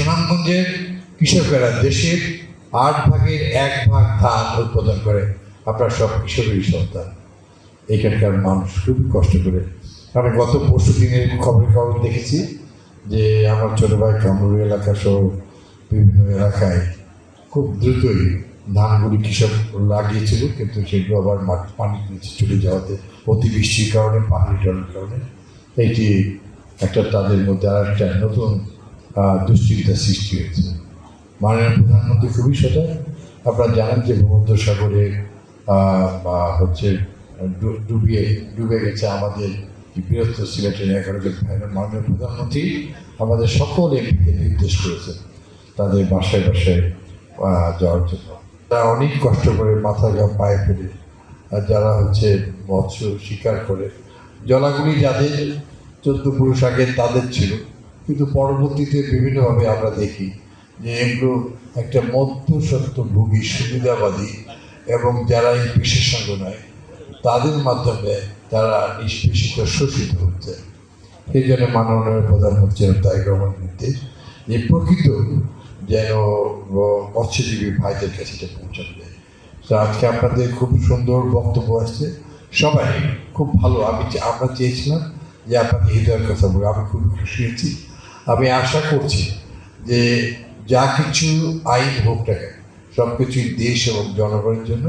সুনামগঞ্জের কৃষকেরা দেশের 8/1 ধান উৎপাদন করে। আপনারা সব কৃষকেরই সন্তান। এখানকার মানুষ খুবই কষ্ট করে। আমি গত পরশু দিনের খবর দেখেছি যে আমার ছোটো ভাই কামরুল এলাকা সহ বিভিন্ন এলাকায় খুব দ্রুতই ধানগুলি কৃষক লাগিয়েছিল, কিন্তু সেগুলো আবার পানির নিচে চলে যাওয়াতে, অতিবৃষ্টির কারণে, পাহাড়ি জলের কারণে এইটি একটা তাদের মধ্যে আর একটা নতুন দুশ্চিন্তার সৃষ্টি হয়েছে। মাননীয় প্রধানমন্ত্রী খুবই সজাগ। আপনারা জানেন যে ভূমধ্যসাগরে ডুবে গেছে আমাদের বৃহত্তর সিলেটের 11 জন ভাইয়ের। মাননীয় প্রধানমন্ত্রী আমাদের সকল এমপিকে নির্দেশ করেছেন তাদের বাসায় বাসায় যাওয়ার জন্য। তারা অনেক কষ্ট করে মাথা ঘাম পায়ে ফেলে যারা মৎস্য শিকার করে, জলাগুলি যাদের 14 পুরুষ আগে তাদের ছিল, কিন্তু পরবর্তীতে বিভিন্নভাবে আমরা দেখি যে এগুলো একটা মধ্যস্বত্বভোগী সুবিধাবাদী এবং যারা এই বিশেষজ্ঞ নয় তাদের মাধ্যমে তারা নিষ্পেষিত শোষিত হচ্ছে। সেই জন্য মাননীয় প্রধানমন্ত্রীর তারেক রহমানের নির্দেশ যে প্রকৃত যেন মৎস্যজীবী ভাইদের কাছে এটা পৌঁছাবে। তো আজকে আপনাদের খুব সুন্দর বক্তব্য আসছে, সবাই খুব ভালো। আমরা চেয়েছিলাম যে আপনাদের হৃদয়ের কথা বলে, আমি খুব খুশি হয়েছি। আমি আশা করছি যে যা কিছু আইন হোক না কেন সব কিছুই দেশ এবং জনগণের জন্য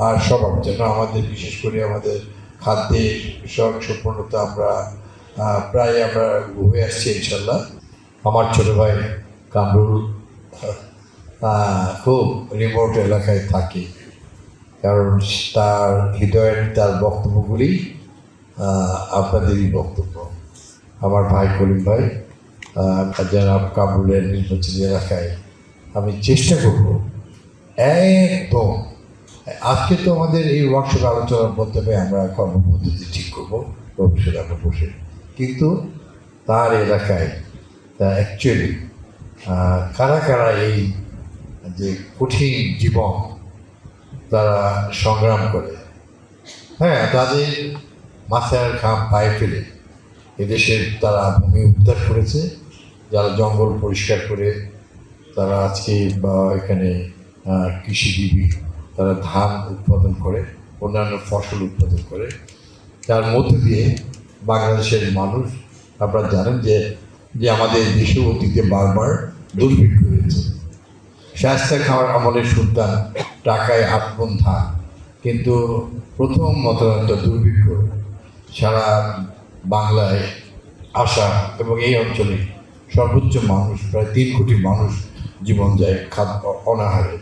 আর সবার জন্য। আমাদের বিশেষ করে আমাদের খাদ্যের স্বয়ংসম্পূর্ণতা আমরা প্রায় হয়ে আসছি ইনশাল্লাহ। আমার ছোটো ভাই কামরুল খুব রিমোট এলাকায় থাকে, কারণ তার হৃদয়ের তার বক্তব্যগুলি আপনাদেরই বক্তব্য। আমার ভাই করিম ভাই জনাব কামরুলের নির্বাচনী এলাকায় আমি চেষ্টা করব একদম। আজকে তো আমাদের এই ওয়ার্কশপ আলোচনার মাধ্যমে আমরা কর্মপদ্ধতি ঠিক করবো ভবিষ্যতে আমরা বসে, কিন্তু তার এলাকায় তা অ্যাকচুয়ালি কারা কারা এই যে কঠিন জীবন তারা সংগ্রাম করে, তাদের মাথার ঘাম পায়ে ফেলে এদেশের তারা ভূমি উদ্ধার করেছে, যারা জঙ্গল পরিষ্কার করে তারা আজকে এখানে কৃষিজীবী, তারা ধান উৎপাদন করে, অন্যান্য ফসল উৎপাদন করে। তার মধ্যে দিয়ে বাংলাদেশের মানুষ, আপনারা জানেন যে আমাদের দেশে অতীতে বারবার দুর্ভিক্ষ হয়েছে। শায়েস্তা খাওয়ার আমলের সুলতান টাকায় 8 মণ ধান, কিন্তু প্রথম মতান্তর দুর্ভিক্ষ সারা বাংলায় আসা এবং এই অঞ্চলে সর্বোচ্চ মানুষ, প্রায় 3 কোটি মানুষ জীবন যায় অনাহারে।